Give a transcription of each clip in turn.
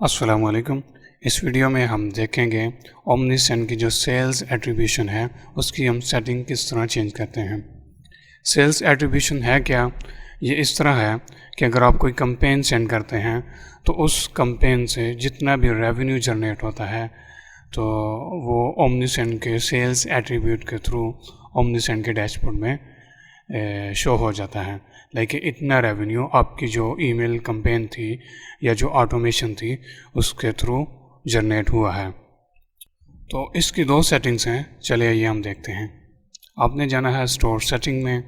अस्सलाम वालेकुम। इस वीडियो में हम देखेंगे ओमनीसेंट की जो सेल्स एट्रीब्यूशन है उसकी हम सेटिंग किस तरह चेंज करते हैं। सेल्स एट्रीब्यूशन है क्या? ये इस तरह है कि अगर आप कोई कैंपेन सेंड करते हैं तो उस कैंपेन से जितना भी रेवेन्यू जनरेट होता है तो वो ओमनीसेंट के सेल्स एट्रीब्यूट के थ्रू ओमनीसेंट के डैशबोर्ड में शो हो जाता है। लाइक इतना रेवेन्यू आपकी जो ईमेल कैंपेन थी या जो ऑटोमेशन थी उसके थ्रू जनरेट हुआ है। तो इसकी दो सेटिंग्स हैं, चलिए ये हम देखते हैं। आपने जाना है स्टोर सेटिंग में,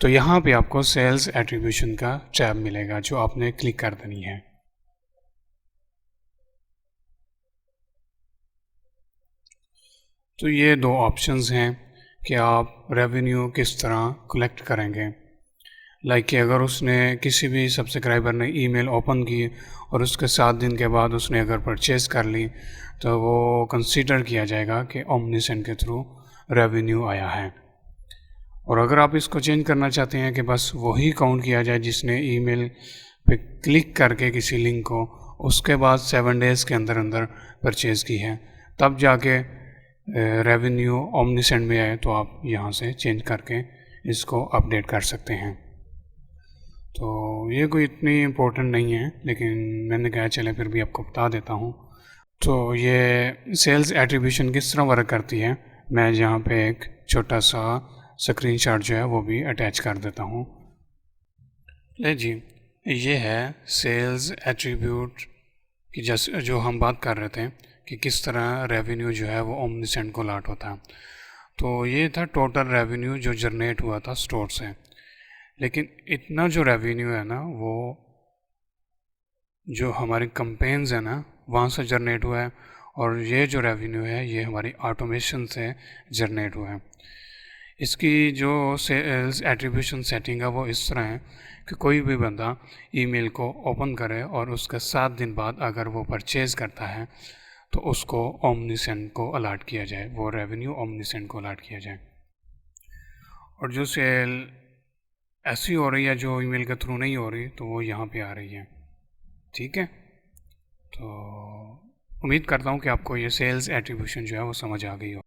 तो यहाँ पे आपको सेल्स एट्रीब्यूशन का टैब मिलेगा जो आपने क्लिक कर देनी है। तो ये दो ऑप्शंस हैं कि आप रेवेन्यू किस तरह कलेक्ट करेंगे। लाइक कि अगर उसने किसी भी सब्सक्राइबर ने ईमेल ओपन की और उसके 7 दिन के बाद उसने अगर परचेज़ कर ली तो वो कंसीडर किया जाएगा कि ओमनीसेंट के थ्रू रेवेन्यू आया है। और अगर आप इसको चेंज करना चाहते हैं कि बस वही काउंट किया जाए जिसने ईमेल पे क्लिक करके किसी लिंक को उसके बाद 7 डेज़ के अंदर अंदर परचेज़ की है, तब जाके रेवेन्यू ओमनीसेंट में आए, तो आप यहाँ से चेंज करके इसको अपडेट कर सकते हैं। तो ये कोई इतनी इम्पोर्टेंट नहीं है, लेकिन मैंने कहा चले फिर भी आपको बता देता हूँ। तो ये सेल्स एट्रीब्यूशन किस तरह वर्क करती है, मैं यहाँ पे एक छोटा सा स्क्रीनशॉट जो है वो भी अटैच कर देता हूँ। ले जी, ये है सेल्स एट्रीब्यूट की जैसे जो हम बात कर रहे थे कि किस तरह रेवेन्यू जो है वो ओमनीसेंट को अलॉट होता है। तो ये था टोटल रेवेन्यू जो जनरेट हुआ था स्टोर से। लेकिन इतना जो रेवेन्यू है ना वो जो हमारी कंपेन्स है ना वहाँ से जनरेट हुआ है, और ये जो रेवेन्यू है ये हमारी ऑटोमेशन से जनरेट हुआ है। इसकी जो सेल्स एट्रीब्यूशन सेटिंग है वो इस तरह है कि कोई भी बंदा ईमेल को ओपन करे और उसके 7 दिन बाद अगर वो परचेज़ करता है तो उसको ओमनीसेंट को अलॉट किया जाए, वो रेवेन्यू ओमनीसेंट को अलॉट किया जाए। और जो सेल ऐसी हो रही है जो ईमेल के थ्रू नहीं हो रही तो वो यहाँ पे आ रही है। ठीक है, तो उम्मीद करता हूँ कि आपको ये सेल्स एट्रीब्यूशन जो है वो समझ आ गई हो।